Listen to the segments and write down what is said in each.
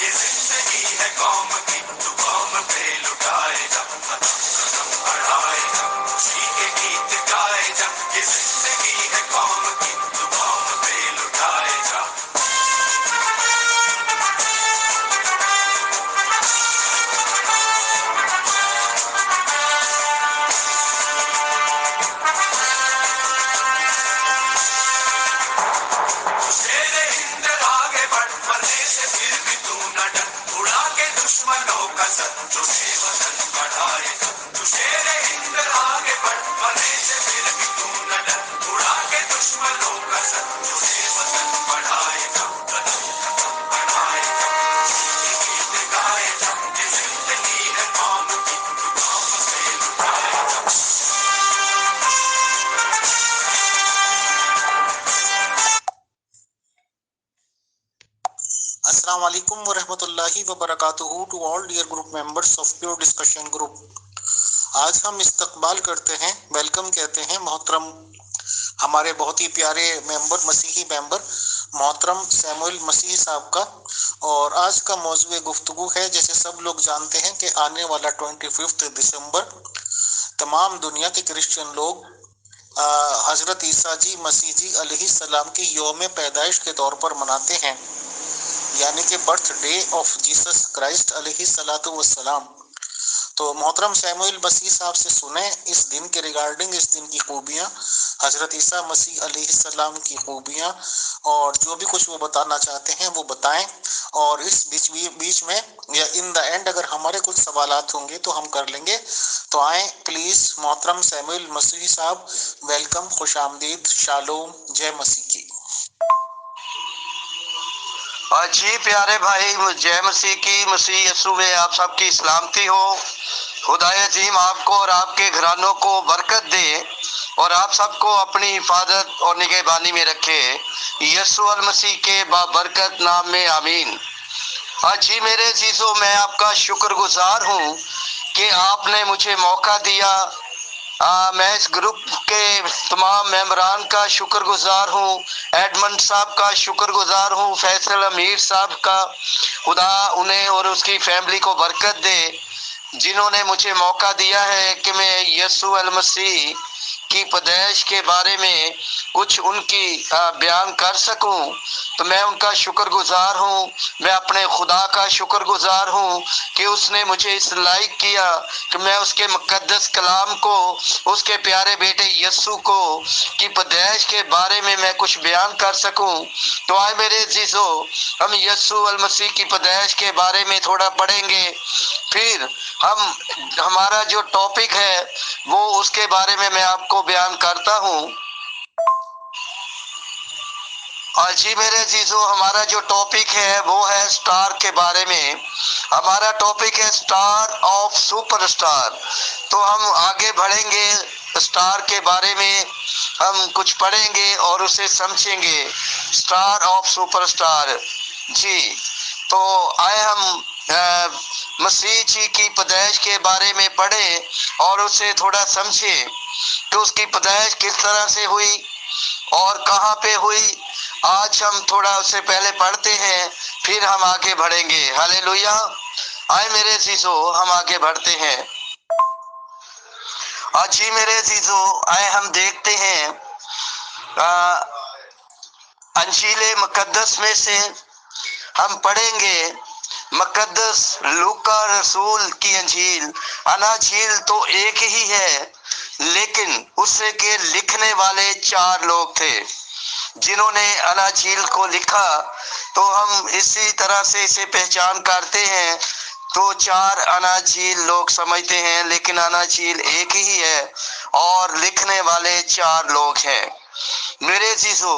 یہ زندگی ہے قوم کی تو قوم پہ لٹائے جا، قدم قدم بڑھائے جا، خوشی کے گیت گائے جا، یہ زندگی ہے قوم کی تو قوم پہ لٹائے جا۔ شیر ہند آگے بڑھ، مرنے سے پھر بھی تو نہ ڈر، اڑا کے دشمنوں کا سر جو بے وطن بڑھائے گا۔ تو شیر ہند آگے بڑھ، مرنے سے پھر بھی تو نہ ڈر، اڑا کے دشمنوں کا سر جو بے وطن بڑھائے گا۔ قدم قدم بڑھائے جا، خوشی کے گیت گائے جا، یہ زندگی ہے قوم کی تو قوم پہ لٹائے جا۔ السلام علیکم ورحمۃ اللہ وبرکاتہ to all dear group members of pure discussion group. آج ہم استقبال کرتے ہیں، ویلکم کہتے ہیں محترم ہمارے بہت ہی پیارے ممبر، مسیحی ممبر محترم سیموئل مسیح صاحب کا۔ اور آج کا موضوع گفتگو ہے، جیسے سب لوگ جانتے ہیں کہ آنے والا 25 دسمبر تمام دنیا کے کرسچن لوگ حضرت عیسیٰ جی مسیح جی علیہ السلام کی یوم پیدائش کے طور پر مناتے ہیں، یعنی کہ birth day of Jesus Christ علیہ الصلوۃ والسلام۔ تو محترم سیموئل مسیح صاحب سے سنیں اس دن کے ریگارڈنگ، اس دن کی خوبیاں، حضرت عیسیٰ مسیح علیہ السلام کی خوبیاں، اور جو بھی کچھ وہ بتانا چاہتے ہیں وہ بتائیں۔ اور اس بیچ میں یا ان دا اینڈ اگر ہمارے کچھ سوالات ہوں گے تو ہم کر لیں گے۔ تو آئیں پلیز محترم سیموئل مسیح صاحب، ویلکم، خوش آمدید، شالوم، جے مسیح کی۔ جی پیارے بھائی، جے مسیح کی، مسیح یسوع میں آپ سب کی سلامتی ہو۔ خدا عظیم آپ کو اور آپ کے گھرانوں کو برکت دے اور آپ سب کو اپنی حفاظت اور نگہبانی میں رکھے، یسوع المسیح کے بابرکت نام میں آمین۔ جی میرے عزیزو، میں آپ کا شکر گزار ہوں کہ آپ نے مجھے موقع دیا۔ میں اس گروپ کے تمام ممبران کا شکر گزار ہوں، ایڈمنڈ صاحب کا شکر گزار ہوں، فیصل امیر صاحب کا، خدا انہیں اور اس کی فیملی کو برکت دے، جنہوں نے مجھے موقع دیا ہے کہ میں یسوع المسیح کی پیدائش کے بارے میں کچھ ان کی بیان کر سکوں۔ تو میں ان کا شکر گزار ہوں، میں اپنے خدا کا شکر گزار ہوں کہ اس نے مجھے اس لائق کیا کہ میں اس کے مقدس کلام کو، اس کے پیارے بیٹے یسوع کو کی پیدائش کے بارے میں کچھ بیان کر سکوں۔ تو آئے میرے عزیزو، ہم یسوع المسیح کی پیدائش کے بارے میں تھوڑا پڑھیں گے، پھر ہمارا جو ٹاپک ہے وہ اس کے بارے میں آپ کو بیان کرتا ہوں۔ جی میرے عزیزو، ہمارا جو ٹاپک ہے وہ ہے سٹار کے بارے میں۔ ہمارا ٹاپک ہے سٹار آف سپر سٹار۔ تو ہم آگے بڑھیں گے، سٹار کے بارے میں ہم کچھ پڑھیں گے اور اسے سمجھیں گے، سٹار آف سپر سٹار۔ جی تو آئے ہم مسیح جی کی پیدائش کے بارے میں پڑھیں اور اسے تھوڑا سمجھیں کہ اس کی پیدائش کس طرح سے ہوئی اور کہاں پہ ہوئی۔ آج ہم تھوڑا اس سے پہلے پڑھتے ہیں، پھر ہم آگے بڑھیں گے۔ ہالےلویا۔ آئے میرے عزیزو، ہم آگے بڑھتے ہیں۔ جی میرے عزیزو، آئے ہم دیکھتے ہیں انجیل مقدس میں سے ہم پڑھیں گے، مقدس لوکا رسول کی انجیل۔ اناجیل تو ایک ہی ہے، لیکن اسے کے لکھنے والے 4 لوگ تھے جنہوں نے اناجیل کو لکھا۔ تو ہم اسی طرح سے اسے پہچان کرتے ہیں۔ تو 4 اناجیل لوگ سمجھتے ہیں، لیکن اناجیل ایک ہی ہے اور لکھنے والے 4 لوگ ہیں۔ میرے عزیزو،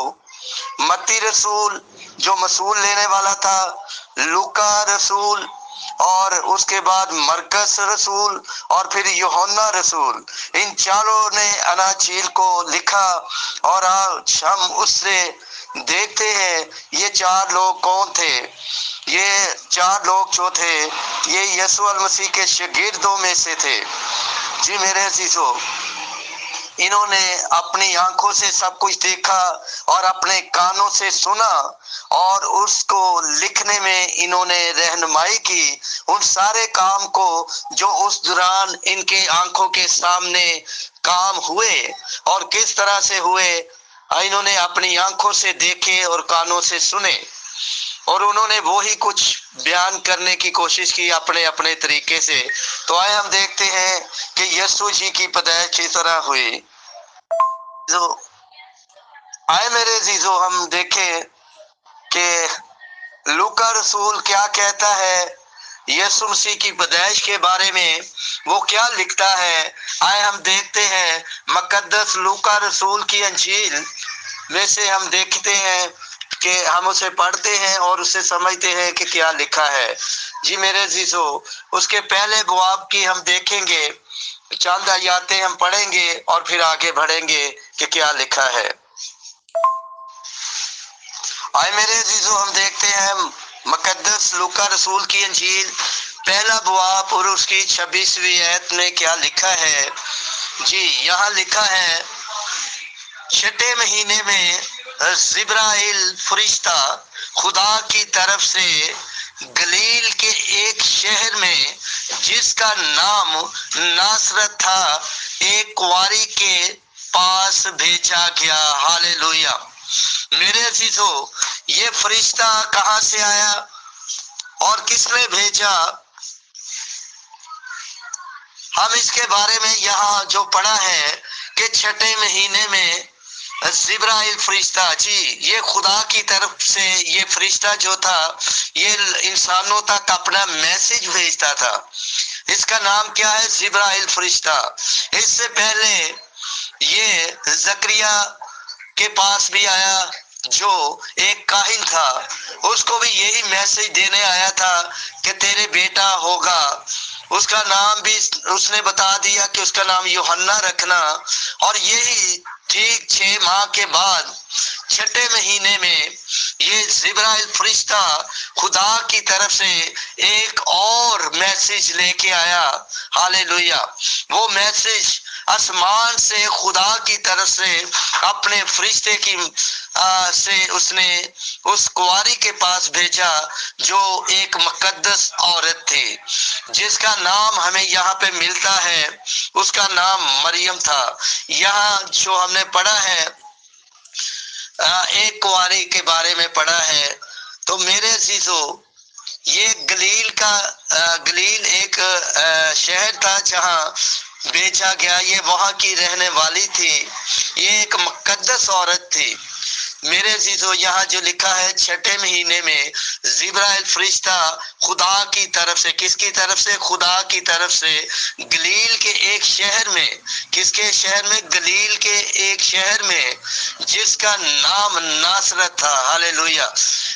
متی رسول جو مسئول لینے والا تھا، لوکا رسول، اور اس کے بعد مرکز رسول، اور پھر یوحنا رسول، ان 4 نے اناجیل کو لکھا۔ اور آج ہم اس سے دیکھتے ہیں یہ 4 لوگ کون تھے۔ یہ 4 لوگ جو تھے یہ یسوع المسیح کے شاگردوں میں سے تھے۔ جی میرے عزیزو، इन्होंने अपनी आंखों से सब कुछ देखा और अपने कानों से सुना और उसको लिखने में इन्होंने रहनुमाई की, उन सारे काम को जो उस दौरान इनके आंखों के सामने काम हुए और किस तरह से हुए, इन्होंने अपनी आंखों से देखे और कानों से सुने और उन्होंने वो ही कुछ बयान करने की कोशिश की अपने अपने तरीके से। तो आए हम देखते हैं कि यीशु जी की पैदाइश किस तरह हुई। जो आए मेरे जीजो, हम देखें कि लूका रसूल क्या कहता है यीशु मसीह की पैदाइश के बारे में, वो क्या लिखता है। आए हम देखते हैं मुकद्दस लूका रसूल की अंजील में से हम देखते हैं कि हम उसे पढ़ते हैं और उसे समझते हैं कि क्या लिखा है। जी मेरे जीजो, उसके पहले बवाब की हम देखेंगे, चंद आयतें हम पढ़ेंगे और फिर आगे बढ़ेंगे कि क्या लिखा है। आए मेरे जीजो, हम देखते हैं मुकद्दस लूका रसूल की अंजील पहला बवाब और उसकी 26वीं आयत में क्या लिखा है। जी यहाँ लिखा है, छठे महीने में जिब्राइल फरिश्ता खुदा की तरफ से गलील के एक शहर में जिसका नाम नासरत था, एक कुंवारी के पास भेजा गया। हालेलुया। मेरे अजीजों, ये फरिश्ता कहाँ से आया और किसने भेजा, हम इसके बारे में यहाँ जो पढ़ा है कि छठे महीने में जिब्राइल फरिश्ता, जी ये खुदा की तरफ से ये फरिश्ता जो था ये इंसानों तक अपना मैसेज भेजता था। इसका नाम क्या है, जिब्राइल फरिश्ता। इससे पहले ये जकरिया के पास भी आया जो एक काहिन था, उसको भी यही मैसेज देने आया था कि तेरे बेटा होगा, उसका नाम भी उसने बता दिया कि उसका नाम यूहन्ना रखना। और यही ठीक 6 माह के बाद छठे महीने में ये जिब्राइल फरिश्ता खुदा की तरफ से एक और मैसेज लेके आया। हालेलुया। वो मैसेज आसमान से खुदा की तरफ से अपने फरिश्ते की से उसने उस कुंवारी के पास भेजा जो एक मुकद्दस औरत थी, जिसका नाम हमें यहाँ पे मिलता है, उसका नाम मरियम था। यहाँ जो हमने पढ़ा है एक कुंवारी के बारे में पढ़ा है। तो मेरे अजीजों, ये गलील एक शहर था जहाँ भेजा गया, ये वहाँ की रहने वाली थी, ये एक मुकद्दस औरत थी। मेरे अजीजों, यहाँ जो लिखा है छठे महीने में जिब्राइल फरिश्ता खुदा की तरफ से, किसकी तरफ से, खुदा की तरफ से गलील के एक शहर में, किसके शहर में, गलील के एक शहर में जिसका नाम नासरत था। हालेलुया।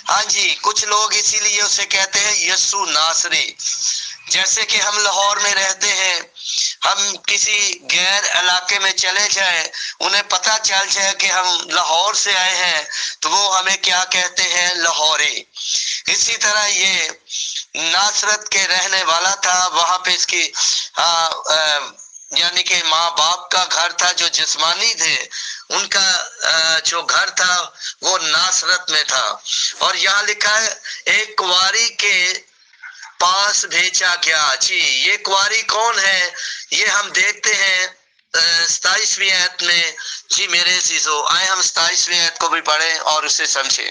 हाँ जी, कुछ लोग इसीलिए उसे कहते हैं यीशु नासरी। जैसे कि हम लाहौर में रहते हैं, हम किसी गैर इलाके में चले जाएं, उन्हें पता चल जाए कि हम लाहौर से आए हैं, तो वो हमें क्या कहते हैं, लाहौरी। इसी तरह ये नासरत के रहने वाला था, वहां पे इसकी यानी कि माँ बाप का घर था जो जिस्मानी थे, उनका जो घर था वो नासरत में था। और यहाँ लिखा है एक कुंवारी के पास भेजा गया। जी ये कुंवारी कौन है, ये हम देखते हैं 27वीं आयत में। जी मेरे अजीजों, आए हम 27वीं आयत को भी पढ़ें और उसे समझें।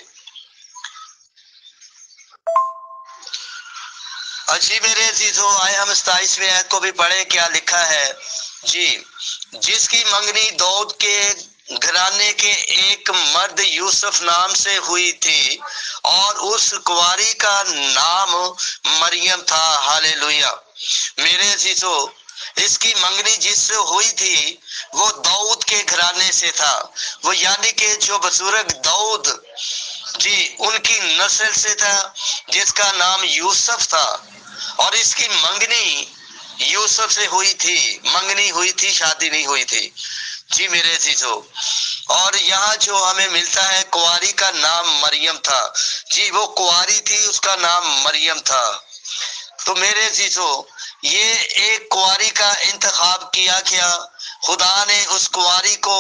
जी मेरे अजीजों, आए हम 27वीं आयत को भी पढ़ें, क्या लिखा है। जी जिसकी मंगनी दाऊद के घराने के एक मर्द यूसुफ नाम से हुई थी और उस कुंवारी का नाम मरियम था। हालेलुया। मेरे अजीजों, इसकी मंगनी जिससे हुई थी वो दाऊद के घराने से था, वो यानी कि जो बुजुर्ग दाऊद जी उनकी नस्ल से था, जिसका नाम यूसुफ था। और इसकी मंगनी यूसुफ से हुई थी, मंगनी हुई थी, शादी नहीं हुई थी। जी मेरे अजीजों, और यहाँ जो हमें मिलता है कुंवारी का नाम मरियम था। जी वो कुंवारी थी, उसका नाम मरियम था। तो मेरे अजीजों, ये एक कुंवारी का इंतखाब किया गया खुदा ने उस कुंवारी को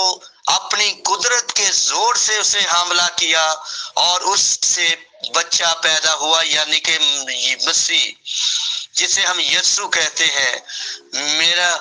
अपनी कुदरत के जोर से उसे हमला किया और उससे बच्चा पैदा हुआ, यानी कि मसीह, जिसे हम यीशु कहते हैं। मेरा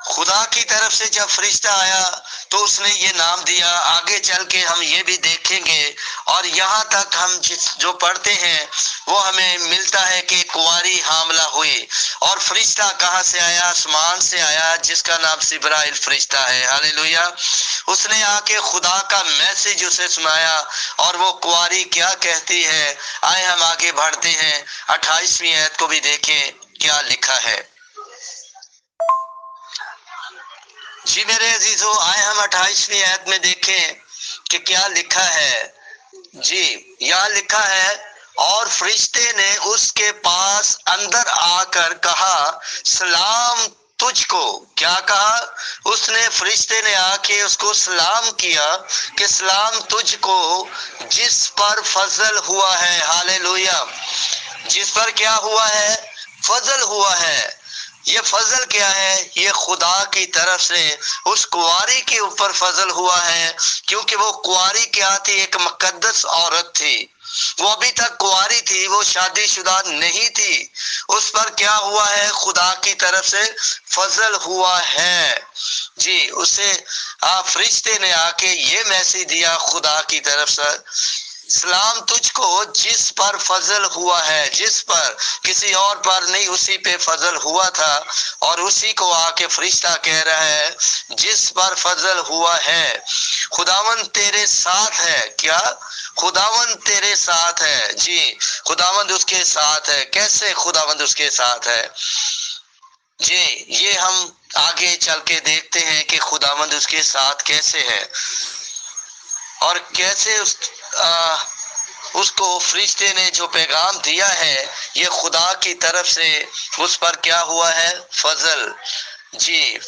खुदा की तरफ से जब फरिश्ता आया तो उसने ये नाम दिया। आगे चल के हम ये भी देखेंगे, और यहाँ तक हम जो पढ़ते हैं वो हमें मिलता है कि कुंवारी हामला हुई, और फरिश्ता कहाँ से आया? आसमान से आया, जिसका नाम जिब्राइल फरिश्ता है। हालेलुया। उसने आके खुदा का मैसेज उसे सुनाया, और वो कुंवारी क्या कहती है। आए हम आगे बढ़ते हैं, 28वीं आयत को भी देखें क्या लिखा है। जी मेरे अजीजों, आए हम 28वीं आयत में देखें कि क्या लिखा है। जी यहाँ लिखा है, और फरिश्ते ने उसके पास अंदर आकर कहा, सलाम तुझको। क्या कहा? उसने, फरिश्ते ने आके उसको सलाम किया कि सलाम तुझको, जिस पर फजल हुआ है। हालेलुया। जिस पर क्या हुआ है? फजल हुआ है। ये फजल क्या है? ये खुदा की तरफ से उस कुंवारी के ऊपर फजल हुआ है, क्योंकि वो कुंवारी क्या थी? एक मुकद्दस औरत थी। वो अभी तक कुंवारी थी, वो शादीशुदा नहीं थी। उस पर क्या हुआ है? खुदा की तरफ से फजल हुआ है। जी उसे फरिश्ते ने आके ये मैसेज दिया खुदा की तरफ से, सलाम तुझको, जिस पर फजल हुआ है। जिस पर, किसी और पर नहीं, उसी पे फजल हुआ था। और उसी को आके फरिश्ता कह रहा है, जिस पर फजल हुआ है। खुदावंद तेरे साथ है। क्या? खुदावंद तेरे साथ है। जी खुदावंद उसके साथ है। कैसे खुदावंद उसके साथ है? जी ये हम आगे चल के देखते हैं कि खुदावंद उसके साथ कैसे है, और कैसे उसको फरिश्ते ने जो पैगाम दिया है, ये खुदा की तरफ से उस पर क्या हुआ है? फजल। जी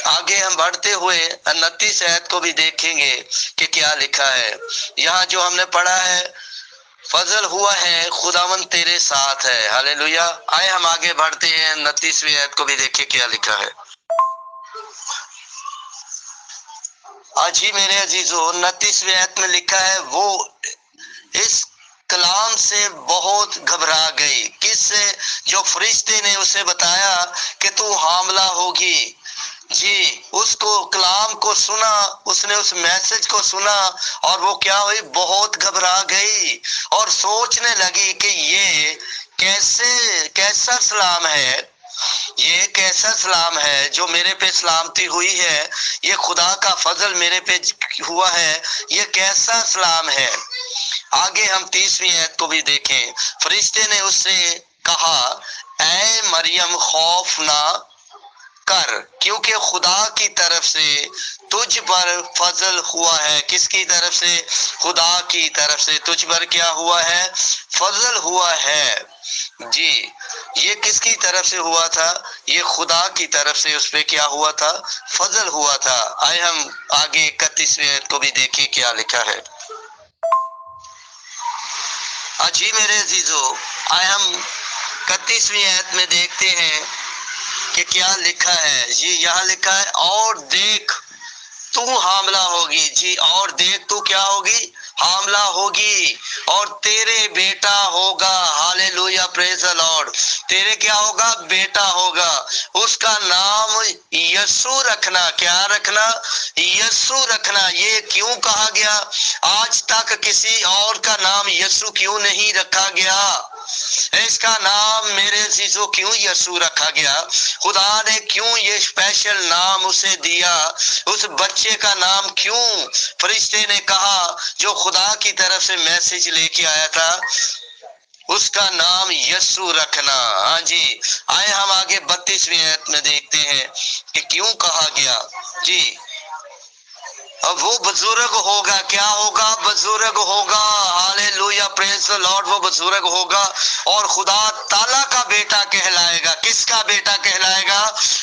आगे हम बढ़ते हुए 29 आयत को भी देखेंगे कि क्या लिखा है। यहाँ जो हमने पढ़ा है, फजल हुआ है, खुदावंद तेरे साथ है। हालेलुया। आए हम आगे बढ़ते हैं, 29वीं आयत को भी देखें क्या लिखा है। जी मेरे अजीजों, 29वीं आयत में लिखा है, वो इस कलाम से बहुत घबरा गई। किससे? जो फरिश्ते ने उसे बताया कि तू हामला होगी। जी उसको कलाम को सुना, उसने उस मैसेज को सुना, और वो क्या हुई? बहुत घबरा गई, और सोचने लगी कि ये कैसा सलाम है, ये कैसा सलाम है जो मेरे पे सलामती हुई है। ये खुदा का फजल मेरे पे हुआ है, ये कैसा सलाम है। आगे हम 30वीं आयत को भी देखें। फरिश्ते ने उससे कहा, ऐ मरियम, खौफ ना कर, क्योंकि खुदा की तरफ से तुझ पर फजल हुआ है। किसकी तरफ से? खुदा की तरफ से तुझ पर क्या हुआ है? फजल हुआ है। जी ये किसकी तरफ से हुआ था? ये खुदा की तरफ से उस पे क्या हुआ था? फजल हुआ था। आए हम आगे 31वीं आयत को भी देखिए क्या लिखा है। जी मेरे अजीजों, आए हम 31वीं आयत में देखते हैं कि क्या लिखा है। जी यहाँ लिखा है, और देख तू हामला होगी। जी और देख तू क्या होगी? हामला होगी, और तेरे बेटा होगा। Hallelujah, praise the Lord. तेरे क्या होगा? बेटा होगा। उसका नाम यीशु रखना। क्या रखना? यीशु रखना। ये क्यों कहा गया? आज तक किसी और का नाम यीशु क्यों नहीं रखा गया? इसका नाम मेरे चीजों क्यों यीशु रखा गया? खुदा ने क्यों ये स्पेशल नाम उसे दिया? उस बच्चे का नाम क्यों? फरिश्ते ने कहा, जो खुदा की तरफ से मैसेज लेके आया था, उसका नाम यीशु रखना। हाँ जी, आए हम आगे 32वीं आयत में देखते हैं कि क्यों कहा गया। जी अब वो बुजुर्ग होगा। क्या होगा? बुजुर्ग होगा। Hallelujah, praise the Lord. वो बुजुर्ग होगा और खुदा ताला का बेटा कहलाएगा। किसका बेटा कहलाएगा?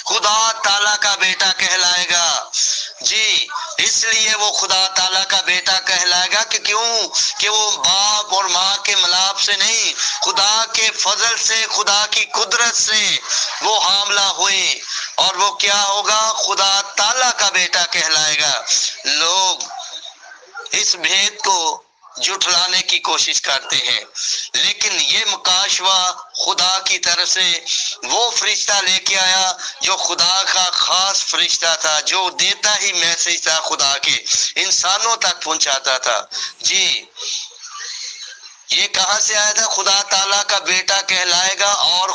खुदा ताला का बेटा कहलाएगा। जी इस इसलिए वो खुदा ताला का बेटा कहलाएगा कि क्यों कि वो बाप और माँ के मिलाप से नहीं, खुदा के फजल से, खुदा की कुदरत से वो हामला हुई, और वो क्या होगा, खुदा ताला का बेटा कहलाएगा। लोग इस भेद को जुटलाने की कोशिश करते हैं, लेकिन ये मुकाशवा खुदा की तरफ से वो फरिश्ता लेके आया जो खुदा का खास फरिश्ता था, जो देता ही मैसेज था, खुदा के इंसानों तक पहुंचाता था। जी, ये कहां से आया था? खुदा ताला का बेटा कहलाएगा, और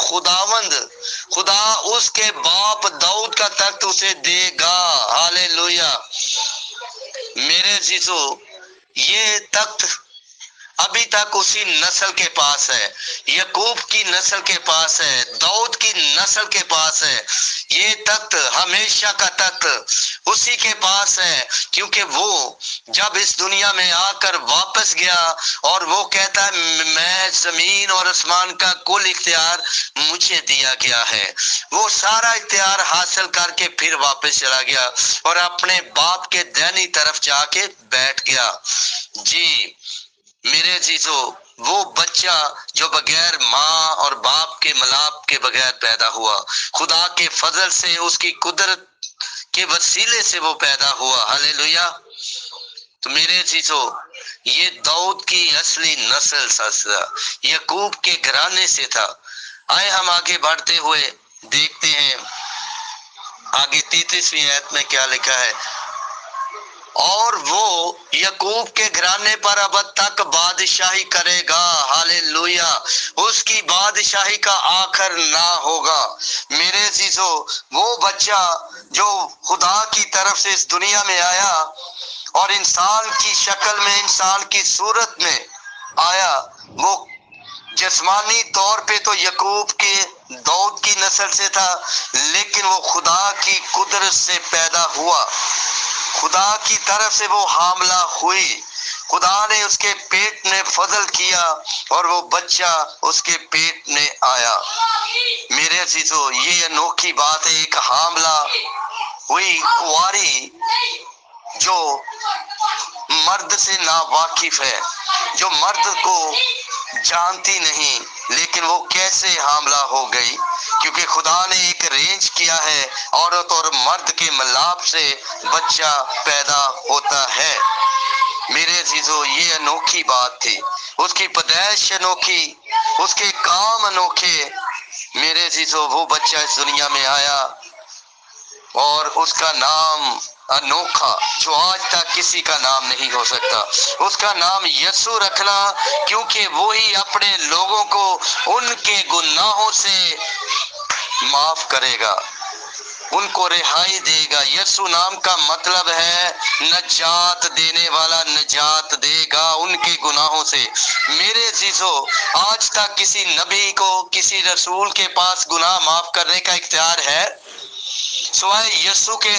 खुदा उसके बाप दाऊद का तख्त उसे देगा। हालेलुया। मेरे जीजो, ये तख्त अभी तक उसी नस्ल के पास है, याकूब की नस्ल के पास है, दाऊद की नस्ल के पास है। ये तख्त, हमेशा का तख्त उसी के पास है, क्योंकि वो जब इस दुनिया में आकर वापस गया और वो कहता है मैं जमीन और आसमान का कुल इख्तियार मुझे दिया गया है, वो सारा इख्तियार हासिल करके फिर वापस चला गया और अपने बाप के दाहिनी तरफ जाके बैठ गया। जी मेरे जीजो, वो बच्चा जो बगैर माँ और बाप के मिलाप के बगैर पैदा हुआ, खुदा के फजल से, उसकी कुदरत के वसीले से वो पैदा हुआ। हालेलुया। तो मेरे जीजो, ये दाऊद की असली नस्ल याकूब के घराने से था। आए हम आगे बढ़ते हुए देखते हैं आगे 33वीं आयत में क्या लिखा है। और वो याकूब के घराने पर अब तक बादशाही करेगा। हालेलुया। उसकी बादशाही का आखिर ना होगा। मेरे जीजो, वो बच्चा जो खुदा की तरफ से इस दुनिया में आया और इंसान की शक्ल में, इंसान की सूरत में आया, वो जिस्मानी तौर पे तो याकूब के दाऊद की नस्ल से था, लेकिन वो खुदा की कुदरत से पैदा हुआ, खुदा की तरफ से वो हामला हुई, खुदा ने उसके पेट में फजल किया और वो बच्चा उसके पेट में आया। मेरे अजीजों, ये अनोखी बात है। एक हामला हुई कुंवारी जो मर्द से ना वाकिफ है, जो मर्द को जानती नहीं, लेकिन वो कैसे हामला हो गई? क्योंकि खुदा ने एक रेंज किया है, औरत और मर्द के मिलाप से बच्चा पैदा होता है। मेरे अजीजों, ये अनोखी बात थी। उसकी पैदाइश अनोखी, उसके काम अनोखे। मेरे अजीजों, वो बच्चा इस दुनिया में आया और उसका नाम अनोखा, जो आज तक किसी का नाम नहीं हो सकता, उसका नाम यीशु रखना, क्योंकि वो ही अपने लोगों को उनके गुनाहों से माफ करेगा, उनको रिहाई देगा। यीशु नाम का मतलब है नजात देने वाला, नजात देगा उनके गुनाहों से। मेरे जीजो, आज तक किसी नबी को, किसी रसूल के पास गुनाह माफ करने का इख्तियार है सिवाय यीशु के?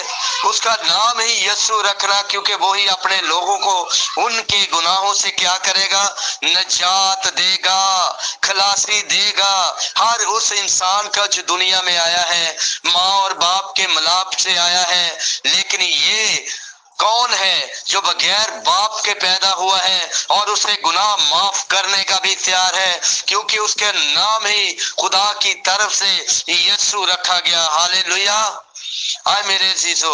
उसका नाम ही यीशु रखना, क्योंकि वो ही अपने लोगों को उनके गुनाहों से क्या करेगा? नजात देगा, खलासी देगा। हर उस इंसान का जो दुनिया में आया है, माँ और बाप के मिलाप से आया है, लेकिन ये कौन है जो बगैर बाप के पैदा हुआ है और उसे गुनाह माफ करने का भी इख्तियार है, क्योंकि उसके नाम ही खुदा की तरफ से यीशु रखा गया। हालेलुया। आए मेरे जीजो,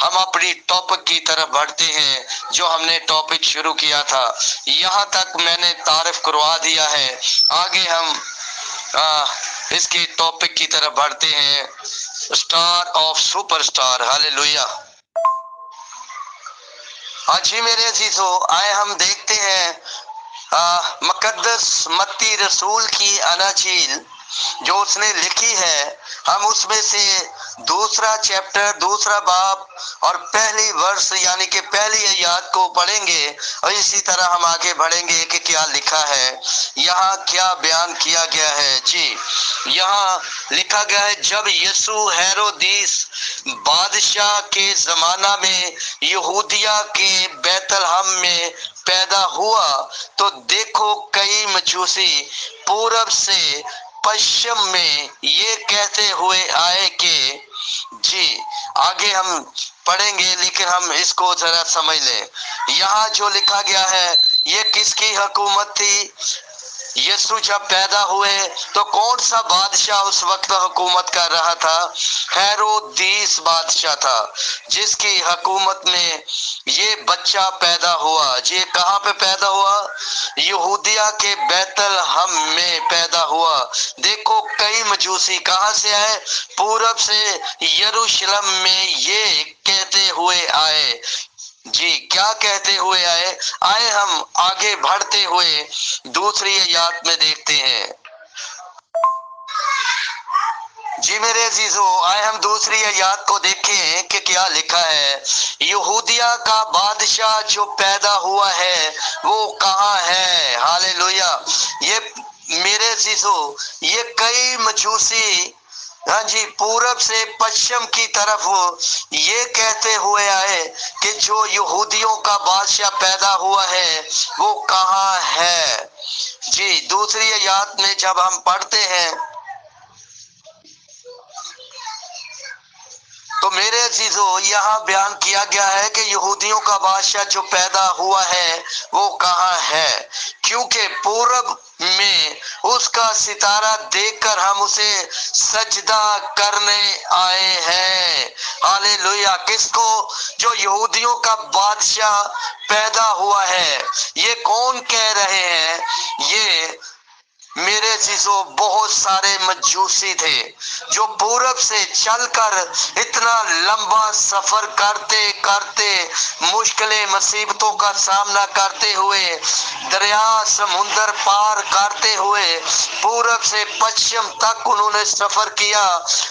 हम अपनी टॉपिक की तरफ बढ़ते हैं, जो हमने टॉपिक शुरू किया था। यहाँ तक मैंने तारीफ करवा दिया है, आगे हम इसके टॉपिक की तरफ बढ़ते हैं। Star of superstar. हालेलुया। जी मेरे अजीजों, आए हम देखते हैं मुकद्दस मत्ती रसूल की अनाजील जो उसने लिखी है, हम उसमें से दूसरा चैप्टर, दूसरा बाब और पहली वर्ष यानी कि पहली आयत को पढ़ेंगे, और इसी तरह हम आगे बढ़ेंगे कि क्या लिखा है, यहाँ क्या बयान किया गया है। जी, यहाँ लिखा गया है, जब यीशु हेरोदिस बादशाह के जमाना में यहूदिया के बैतलहम में पैदा हुआ, तो देखो कई मजूसी पूरब से पश्चिम में ये कहते हुए आए कि जी, आगे हम पढ़ेंगे, लेकिन हम इसको जरा समझ लें। यहाँ जो लिखा गया है, ये किसकी हुकूमत थी? यीशु जब पैदा हुए तो कौन सा बादशाह उस वक्त हुकूमत कर रहा था? हेरोदीस बादशाह था, जिसकी हुकूमत में ये बच्चा पैदा हुआ। ये कहाँ पे पैदा हुआ? यहूदिया के बैतलहम में पैदा हुआ। देखो, कई मजूसी कहाँ से आए? पूरब से यरूशलेम में ये कहते हुए आए। जी, क्या कहते हुए आए हम आगे बढ़ते हुए दूसरी आयत में देखते हैं। जी मेरे अजीजों, आए हम दूसरी आयत को देखें कि क्या लिखा है। यहूदिया का बादशाह जो पैदा हुआ है वो कहाँ है? हालेलुया। ये मेरे अजीजों, ये कई मजूसी, हाँ जी, पूरब से पश्चिम की तरफ ये कहते हुए आए कि जो यहूदियों का बादशाह पैदा हुआ है वो कहाँ है। जी, दूसरी आयत में जब हम पढ़ते हैं तो मेरे अजीजों, यहाँ बयान किया गया है कि यहूदियों का बादशाह जो पैदा हुआ है वो कहाँ है, क्योंकि पूरब में उसका सितारा देखकर हम उसे सजदा करने आए हैं। हालेलुया। किसको? जो यहूदियों का बादशाह पैदा हुआ है। ये कौन कह रहे हैं? ये मेरे अजीजों, बहुत सारे मजूसी थे जो पूरब से चलकर इतना लंबा सफर करते करते, मुश्किलें मुसीबतों का सामना करते हुए, दरिया समुंदर पार करते हुए पूरब से पश्चिम तक उन्होंने सफर किया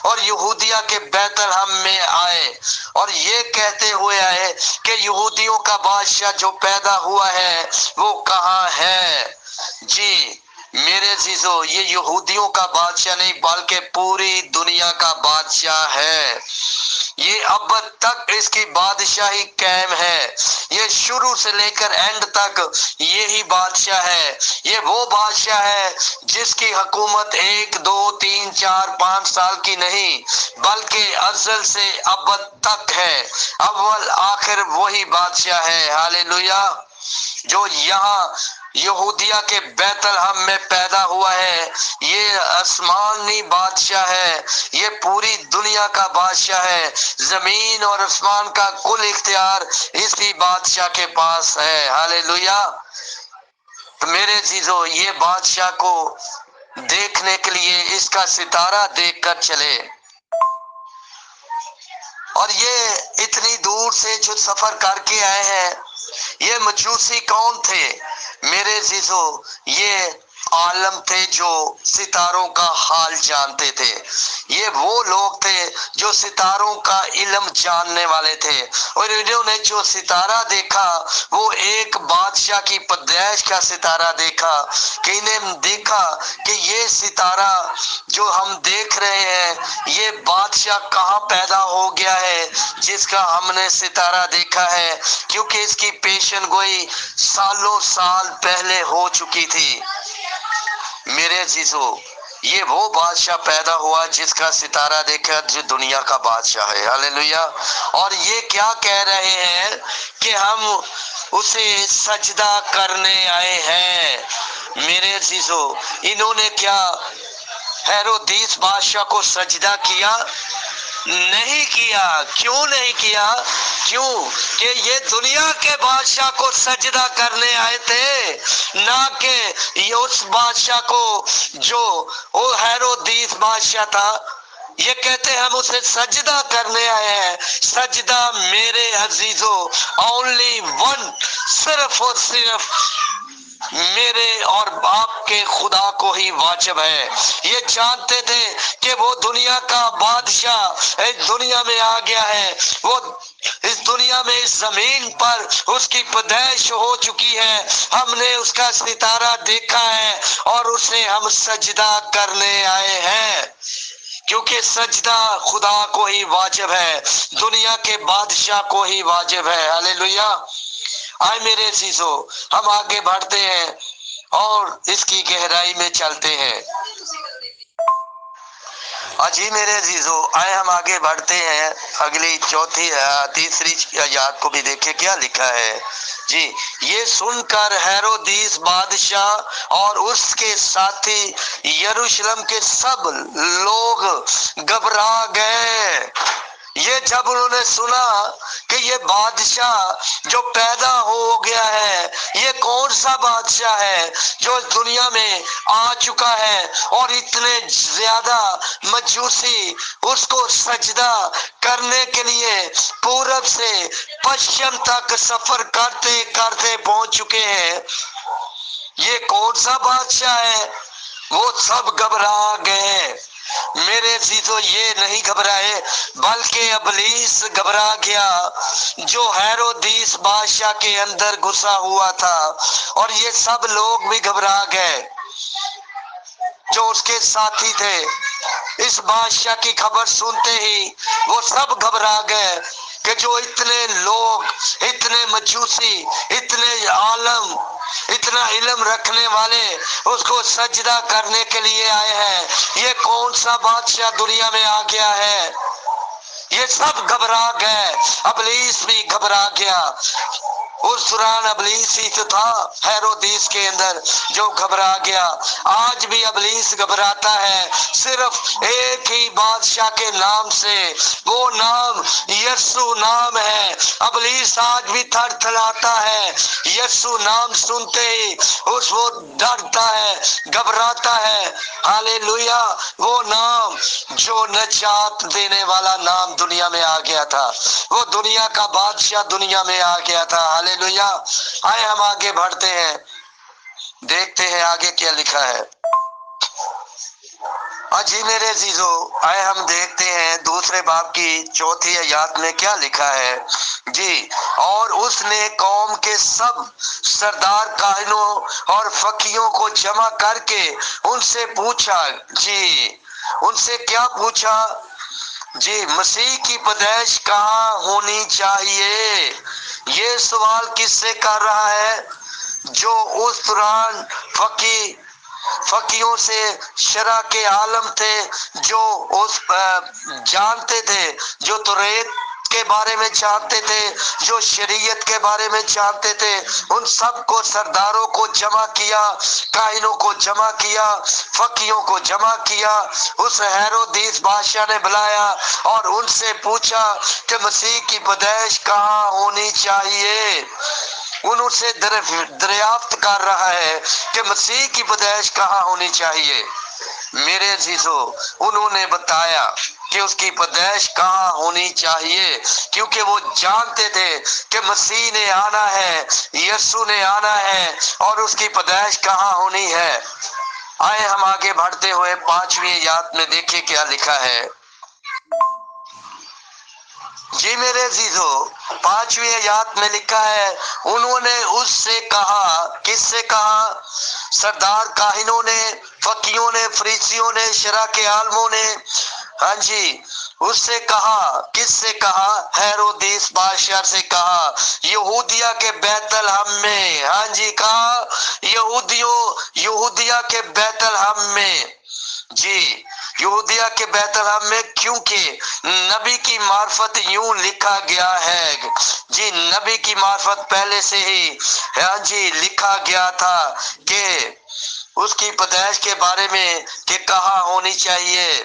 और यहूदिया के बैतलहम में आए और ये कहते हुए आए कि यहूदियों का बादशाह जो पैदा हुआ है वो कहाँ है। जी मेरे अजीजों, ये यहूदियों का बादशाह नहीं बल्कि पूरी दुनिया का बादशाह है। ये अब तक इसकी बादशाही कायम है। ये शुरू से लेकर एंड तक यही बादशाह है। ये वो बादशाह है जिसकी हुकूमत 1 2 3 4 5 साल की नहीं बल्कि अज़ल से अब तक है। अव्वल आखिर वही बादशाह है। हालेलुया। जो यहाँ यहूदिया के बैतलहम में पैदा हुआ है, ये आसमानी बादशाह है। ये पूरी दुनिया का बादशाह है। जमीन और आसमान का कुल इख्तियार इसी बादशाह के पास है। हालेलुया। तो मेरे जीजो, ये बादशाह को देखने के लिए इसका सितारा देखकर चले। और ये इतनी दूर से जो सफर करके आए हैं, ये मजूसी कौन थे? मेरे जीजो, ये आलम थे जो सितारों का हाल जानते थे। ये वो लोग थे जो सितारों का इल्म जानने वाले थे और इन्होंने जो सितारा देखा वो एक बादशाह की पैदाइश का सितारा देखा। कि इन्हें देखा कि ये सितारा जो हम देख रहे हैं, ये बादशाह कहाँ पैदा हो गया है जिसका हमने सितारा देखा है, क्योंकि इसकी पेशन गोई सालों साल पहले हो चुकी थी। मेरे अजीजों, ये वो बादशाह पैदा हुआ जिसका सितारा देखा, जो दुनिया का बादशाह है। हालेलुया। और ये क्या कह रहे हैं कि हम उसे सजदा करने आए हैं। मेरे अजीजों, इन्होंने क्या हेरोदीस बादशाह को सजदा किया? नहीं किया। क्यों नहीं किया? क्यों कि ये दुनिया के बादशाह को सजदा करने आए थे, ना कि ये उस बादशाह को जो वो हेरोदीस बादशाह था। ये कहते हम उसे सजदा करने आए हैं। सजदा मेरे अजीजों ओनली वन, सिर्फ और सिर्फ मेरे और आपके खुदा को ही वाजिब है। ये जानते थे कि वो दुनिया का बादशाह इस दुनिया में आ गया है। वो इस दुनिया में, इस जमीन पर उसकी पैदाइश हो चुकी है। हमने उसका सितारा देखा है और उसे हम सजदा करने आए हैं, क्योंकि सजदा खुदा को ही वाजिब है, दुनिया के बादशाह को ही वाजिब है। हालेलुया। आए मेरे अजीजों, हम आगे बढ़ते हैं और इसकी गहराई में चलते हैं। जी मेरे अजीजों, आए हम आगे बढ़ते हैं, अगली तीसरी आयत को भी देखें क्या लिखा है। जी, ये सुनकर हेरोदीस बादशाह और उसके साथी यरूशलेम के सब लोग घबरा गए। ये जब उन्होंने सुना कि ये बादशाह जो पैदा हो गया है, ये कौन सा बादशाह है जो इस दुनिया में आ चुका है और इतने ज्यादा मजूसी उसको सजदा करने के लिए पूरब से पश्चिम तक सफर करते करते पहुंच चुके हैं, ये कौन सा बादशाह है। वो सब घबरा गए। मेरे अजीजों, ये नहीं घबराए बल्कि इब्लीस घबरा गया जो हेरोदीस बादशाह के अंदर घुसा हुआ था, और ये सब लोग भी घबरा गए जो उसके साथी थे। इस बादशाह की खबर सुनते ही वो सब घबरा गए कि जो इतने लोग, इतने मजूसी, इतने आलम, इतना इल्म रखने वाले उसको सजदा करने के लिए आए हैं, ये कौन सा बादशाह दुनिया में आ गया है। ये सब घबरा गए, इब्लीस भी घबरा गया। उस दौरान इब्लीस ही तो था हेरोदीस के अंदर जो घबरा गया। आज भी इब्लीस घबराता है सिर्फ एक ही बादशाह के नाम से, वो नाम यीशु नाम है। इब्लीस आज भी थरथराता है, यीशु नाम सुनते ही वो डरता है, घबराता है। हालेलुया, वो नाम जो नजात देने वाला नाम दुनिया में आ गया था, वो दुनिया का बादशाह दुनिया में आ गया था। हालेलुया। आए हम आगे बढ़ते हैं, देखते हैं आगे क्या लिखा है। जी मेरे अजीजों, आए हम देखते हैं दूसरे बाब की चौथी आयत में क्या लिखा है। जी, और उसने कौम के सब सरदार, काहिनों और फकीरों को जमा करके उनसे पूछा। जी, उनसे क्या पूछा। जी, मसीह की पैदाइश कहाँ होनी चाहिए। ये सवाल किससे कर रहा है। जो उस दौरान फकीयों से शरा के आलम थे, जो उस जानते थे, जो तौरात के बारे में जानते थे, जो शरीयत के बारे में जानते थे, उन सब को, सरदारों को जमा किया, काहिनों को जमा किया, फकीयों को जमा किया। उस हेरोदीस बादशाह ने बुलाया और उनसे पूछा कि मसीह की पैदाइश कहाँ होनी चाहिए। उनसे दरियाफ्त कर रहा है कि मसीह की पैदाइश कहाँ होनी चाहिए। मेरे अजीजों, उन्होंने बताया कि उसकी पैदाइश कहाँ होनी चाहिए, क्योंकि वो जानते थे कि मसीह ने आना है, यीशु ने आना है, और उसकी पैदाइश कहाँ होनी है। आए हम आगे बढ़ते हुए पांचवी आयत में देखिए क्या लिखा है। जी मेरे अजीजों, पांचवी आयत में लिखा है, उन्होंने उससे कहा, किससे कहा। सरदार काहिनों ने, फकीरों ने, फरीसियों ने, शरा के आलमों ने। हाँ जी, उससे कहा, किससे कहा। हेरोदीस बादशाह से कहा, यहूदिया के बैतलहम में। हाँ जी, कहा यहूदिया के बैतलहम में। जी, यहूदिया के बैतलहम में, क्योंकि नबी की मार्फत यूं लिखा गया है। जी, नबी की मार्फत पहले से ही हाँ जी लिखा गया था कि उसकी पैदाइश के बारे में कि कहाँ होनी चाहिए।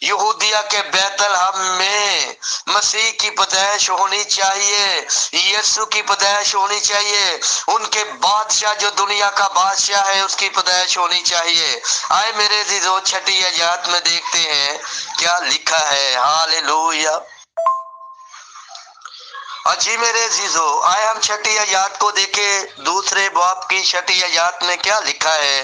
यहूदिया के बैतलहम में मसीह की पैदाइश होनी चाहिए, यीशु की पैदाइश होनी चाहिए, उनके बादशाह जो दुनिया का बादशाह है उसकी पैदाइश होनी चाहिए। आए मेरे अजीजों, छठी आयत में देखते हैं क्या लिखा है। हालेलुया। जी मेरे अजीजों, आए हम छठी आयत को देखें। दूसरे बाब की छठी आयत में क्या लिखा है।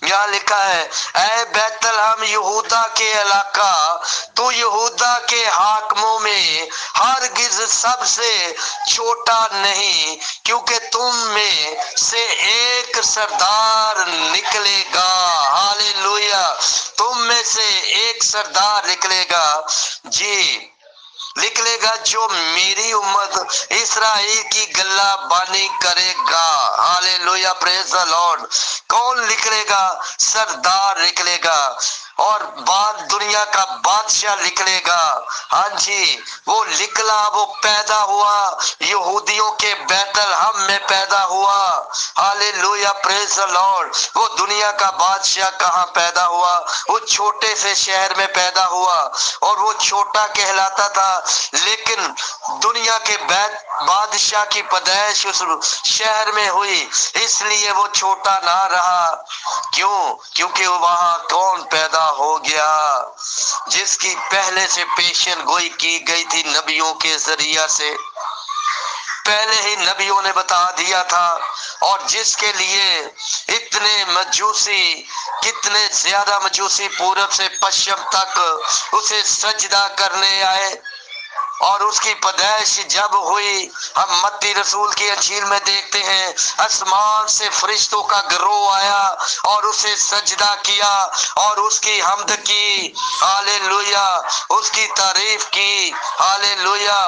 यहाँ लिखा है, ऐ बैतलहम यहूदा के इलाका, तू यहूदा के हाकमों में हरगिज सबसे छोटा नहीं, क्योंकि तुम में से एक सरदार निकलेगा। हालेलुया, तुम में से एक सरदार निकलेगा। जी, निकलेगा जो मेरी उम्मत इस्राएल की गल्ला बानी करेगा। Hallelujah, praise the Lord. कौन निकलेगा। सरदार निकलेगा। اور بعد دنیا کا بادشاہ نکلے گا. ہاں جی وہ نکلا، وہ پیدا ہوا یہودیوں کے بیت الحم میں پیدا ہوا. ہاللویا پریز دی لارڈ. وہ دنیا کا بادشاہ کہاں پیدا ہوا؟ وہ چھوٹے سے شہر میں پیدا ہوا اور وہ چھوٹا کہلاتا تھا، لیکن دنیا کے بادشاہ کی پیدائش اس شہر میں ہوئی، اس لیے وہ چھوٹا نہ رہا. کیوں؟ کیونکہ وہاں کون پیدا ہو گیا؟ جس کی پہلے سے پیشن گوئی کی گئی تھی نبیوں کے ذریعہ سے، پہلے ہی نبیوں نے بتا دیا تھا، اور جس کے لیے اتنے مجوسی، کتنے زیادہ مجوسی پورب سے پشچم تک اسے سجدہ کرنے آئے. اور اس کی پیدائش جب ہوئی، ہم متی رسول کی انجیل میں دیکھتے ہیں آسمان سے فرشتوں کا گروہ آیا اور اسے سجدہ کیا اور اس کی حمد کی. ہاللویا، اس کی تعریف کی. ہاللویا.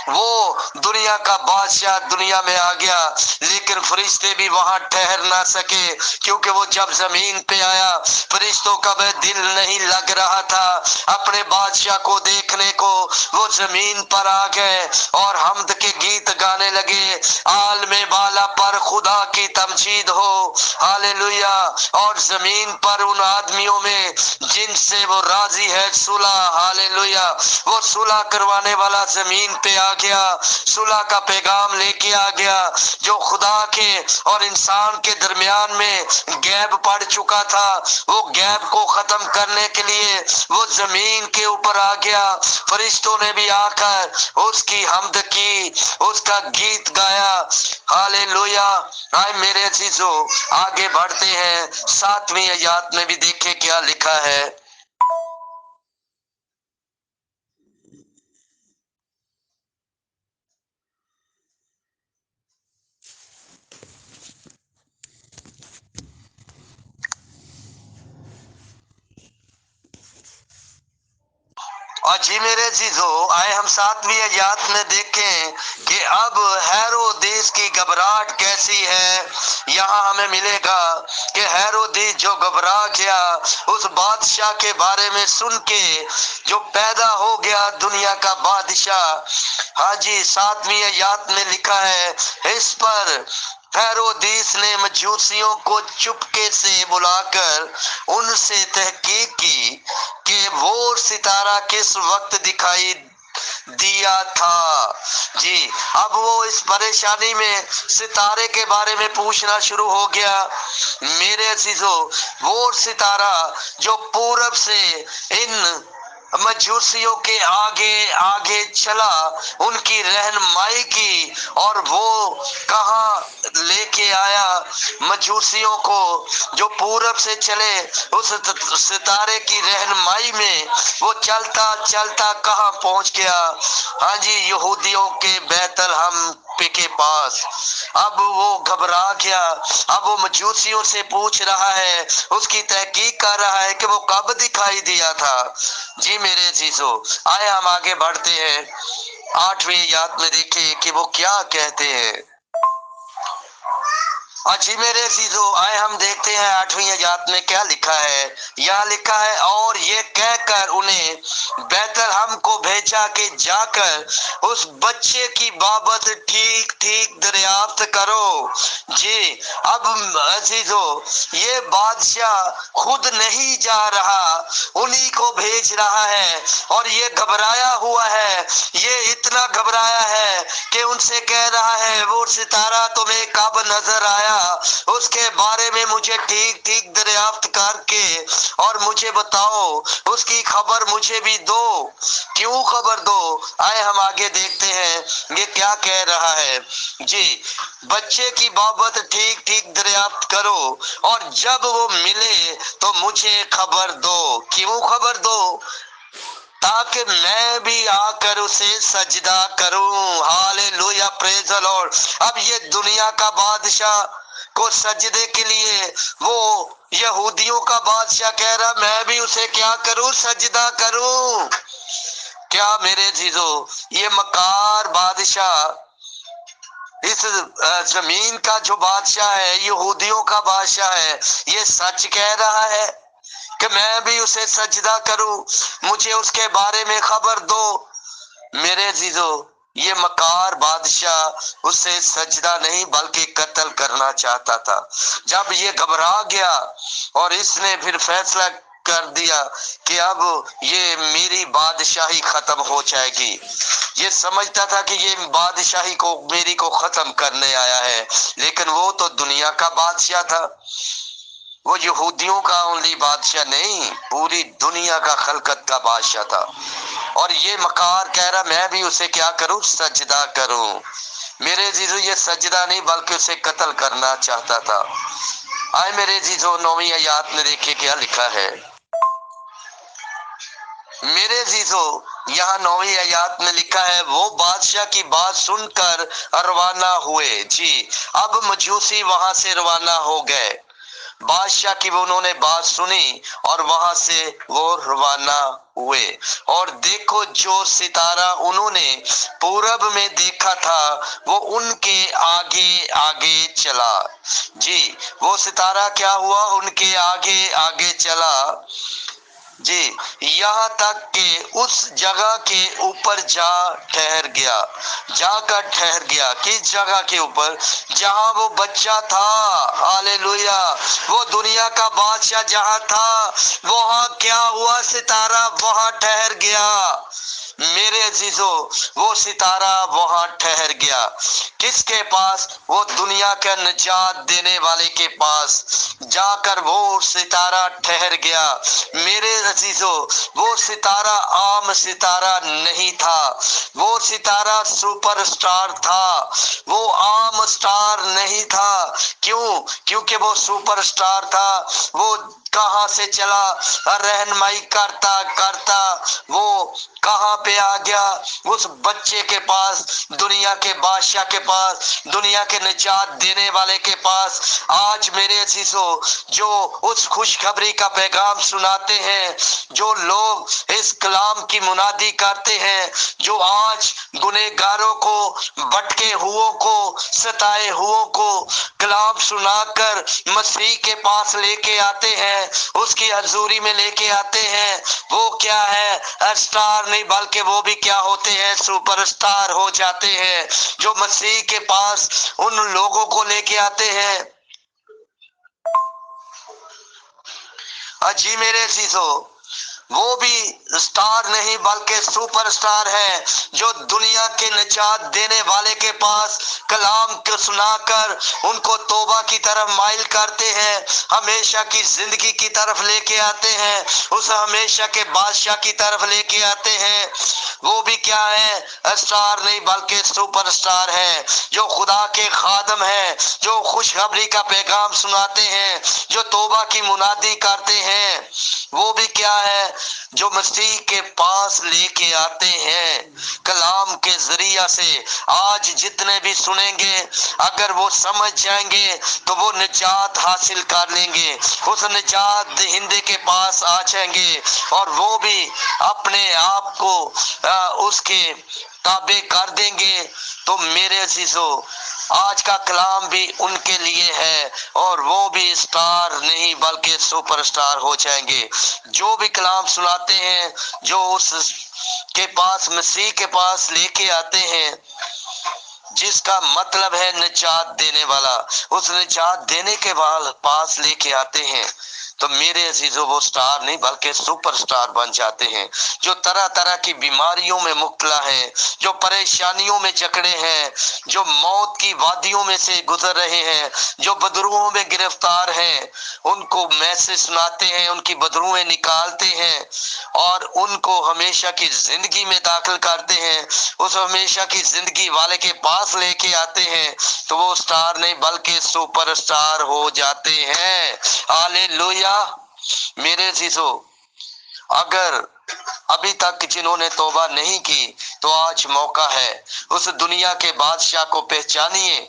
وہ دنیا کا بادشاہ دنیا میں آ گیا، لیکن فرشتے بھی وہاں ٹھہر نہ سکے، کیونکہ وہ جب زمین پہ آیا فرشتوں کا بھی دل نہیں لگ رہا تھا اپنے بادشاہ کو دیکھنے کو. وہ زمین پر آ گئے اور حمد کے گیت گانے لگے. عالم بالا پر خدا کی تمجید ہو. ہاللویا. اور زمین پر ان آدمیوں میں جن سے وہ راضی ہے صلح. ہاللویا. وہ صلح کروانے والا زمین پہ آ گیا، صلح کا پیغام لے کے آ گیا، جو خدا کے اور انسان کے درمیان میں گیپ پڑ چکا تھا. وہ گیپ کو ختم کرنے کے لیے وہ زمین کے اوپر آ گیا. فرشتوں نے بھی آ کر اس کی حمد کی، اس کا گیت گایا. ہاللویا. آئے میرے عزیزو آگے بڑھتے ہیں، 7ویں آیات میں بھی دیکھیں کیا لکھا ہے. جی میرے عزیزو آئے ہم 7ویں آیات میں دیکھیں کہ اب ہیرودیس کی گھبراہٹ کیسی ہے. یہاں ہمیں ملے گا کہ ہیرودیس جو گھبرا گیا اس بادشاہ کے بارے میں سن کے، جو پیدا ہو گیا دنیا کا بادشاہ. ہاں جی 7ویں آیات میں لکھا ہے، اس پر ہیرودیس نے مجوسیوں کو چپکے سے بلا کر ان سے تحقیق کی کہ وہ ستارہ کس وقت دکھائی دیا تھا. جی اب وہ اس پریشانی میں ستارے کے بارے میں پوچھنا شروع ہو گیا. میرے عزیزو وہ ستارہ جو پورب سے ان مجوسیوں کے آگے آگے چلا، ان کی رہنمائی کی، اور وہ کہاں لے کے آیا مجوسیوں کو، جو پورب سے چلے اس ستارے کی رہنمائی میں وہ چلتا چلتا کہاں پہنچ گیا؟ ہاں جی یہودیوں کے بیت الحم کے پاس. اب وہ گھبرا گیا، اب وہ مجوسیوں سے پوچھ رہا ہے، اس کی تحقیق کر رہا ہے کہ وہ کب دکھائی دیا تھا. جی میرے عزیزو آئے ہم آگے بڑھتے ہیں، 8ویں آیات میں دیکھیں کہ وہ کیا کہتے ہیں. جی میرے عزیزو آئے ہم دیکھتے ہیں 8ویں آیات میں کیا لکھا ہے. یہاں لکھا ہے، اور یہ کہہ کر انہیں بیت الحم کو بھیجا کہ جا کر اس بچے کی بابت ٹھیک ٹھیک دریافت کرو. جی اب عزیزو یہ بادشاہ خود نہیں جا رہا، انہی کو بھیج رہا ہے، اور یہ گھبرایا ہوا ہے، یہ اتنا گھبرایا ہے کہ ان سے کہہ رہا ہے وہ ستارہ تمہیں کب نظر آیا، اس کے بارے میں مجھے ٹھیک ٹھیک دریافت کر کے اور مجھے بتاؤ، اس کی خبر مجھے بھی دو. کیوں خبر دو؟ آئے ہم آگے دیکھتے ہیں یہ کیا کہہ رہا ہے. جی بچے کی بابت ٹھیک ٹھیک دریافت کرو، اور جب وہ ملے تو مجھے خبر دو. کیوں خبر دو؟ تاکہ میں بھی آ کر اسے سجدہ کروں. ہاللویا پریز دی لارڈ. اب یہ دنیا کا بادشاہ کو سجدے کے لیے وہ یہودیوں کا بادشاہ کہہ رہا میں بھی اسے کیا کروں؟ سجدہ کروں. کیا میرے عزیزو یہ مکار بادشاہ، اس زمین کا جو بادشاہ ہے، یہودیوں کا بادشاہ ہے، یہ سچ کہہ رہا ہے कि मैं भी उसे सजदा करूं, मुझे उसके बारे में खबर दो। मेरे अजीजों, ये मकार बादशाह उससे सजदा नहीं बल्कि कत्ल करना चाहता था। जब ये घबरा गया और इसने फिर फैसला कर दिया कि अब ये मेरी बादशाही खत्म हो जाएगी, ये समझता था कि ये बादशाही को मेरी को खत्म करने आया है, लेकिन वो तो दुनिया का बादशाह था, वो यहूदियों का ओनली बादशाह नहीं, पूरी दुनिया का खलकत का बादशाह था। और ये मकार कह रहा मैं भी उसे क्या करूं, सजदा करूं। मेरे जीजो, ये सजदा नहीं बल्कि उसे कत्ल करना चाहता था। आए मेरे जीजो, 9वीं आयत में देखिए क्या लिखा है। मेरे जीजो, यहाँ 9वीं आयत में लिखा है, वो बादशाह की बात सुनकर रवाना हुए। जी, अब मजूसी वहां से रवाना हो गए। बादशाह की वो उन्होंने बात सुनी और वहां से वो रवाना हुए। और देखो, जो सितारा उन्होंने पूरब में देखा था वो उनके आगे आगे चला। जी, वो सितारा क्या हुआ, उनके आगे आगे चला। जी, यहाँ तक कि उस जगह के ऊपर जा ठहर गया। जाकर ठहर गया किस जगह के ऊपर, जहां वो बच्चा था। हालेलुया, वो दुनिया का बादशाह जहां था, वहां क्या हुआ, सितारा वहां ठहर गया। मेरे अजीजों, वो सितारा वहां ठहर गया। किसके पास, वो दुनिया के निजात देने वाले के पास जाकर वो सितारा ठहर गया। मेरे अजीजों, वो सितारा आम सितारा नहीं था, वो सितारा सुपरस्टार था, वो आम स्टार नहीं था। क्यों? क्योंकि वो सुपरस्टार था। वो कहां से चला, रहनुमाई करता करता वो कहां पे आ गया, उस बच्चे के पास, दुनिया के बादशाह के पास, दुनिया के निजात देने वाले के पास। आज मेरे अजीजों, जो उस खुशखबरी का पैगाम सुनाते हैं, जो लोग इस कलाम की मुनादी करते हैं, जो आज गुनहगारों को, भटके हुओं को, सताए हुओं को कलाम सुनाकर मसीह के पास लेके आते हैं, उसकी हजूरी में लेके आते हैं, वो क्या है, स्टार नहीं बल्कि वो भी क्या होते हैं, सुपरस्टार हो जाते हैं। जो मसीह के पास उन लोगों को लेके आते हैं। अजी मेरे अजीजों, वो भी स्टार नहीं बल्कि सुपरस्टार है, जो दुनिया के निजात देने वाले के पास कलाम को सुनाकर उनको तौबा की तरफ माइल करते हैं, हमेशा की जिंदगी की तरफ लेके आते हैं, उस हमेशा के बादशाह की तरफ लेके आते हैं। वो भी क्या है, स्टार नहीं बल्कि सुपरस्टार है, जो खुदा के खादम है, जो खुशखबरी का पैगाम सुनाते हैं, जो तौबा की मुनादी करते हैं। वो भी क्या है, जो मसीह के पास लेके आते हैं कलाम के जरिया से। आज जितने भी सुनेंगे, अगर वो समझ जाएंगे तो वो निजात हासिल कर लेंगे, उस निजात दहिंदे के पास आ जाएंगे और वो भी अपने आप को उसके ताबे कर देंगे। तो मेरे अजीजों, आज का कलाम भी उनके लिए है और वो भी स्टार नहीं बल्कि सुपरस्टार हो जाएंगे। जो भी कलाम सुनाते हैं, जो उस के पास, मसीह के पास लेके आते हैं, जिसका मतलब है निजात देने वाला, उस निजात देने के पास लेके आते हैं, तो मेरे अजीजों, वो स्टार नहीं बल्कि सुपरस्टार बन जाते हैं। जो तरह तरह की बीमारियों में मुब्तला हैं, जो परेशानियों में जकड़े हैं, जो मौत की वादियों में से गुजर रहे हैं, जो बदरूहों में गिरफ्तार हैं, उनको मैसेज सुनाते हैं, उनकी बदरूहें निकालते हैं और उनको हमेशा की जिंदगी में दाखिल करते हैं, उस हमेशा की जिंदगी वाले के पास लेके आते हैं, तो वो स्टार नहीं बल्कि सुपरस्टार हो जाते हैं। हालेलुया। मेरे अजीजों, अगर अभी तक जिन्होंने तौबा नहीं की तो आज मौका है। उस दुनिया के बादशाह को पहचानिए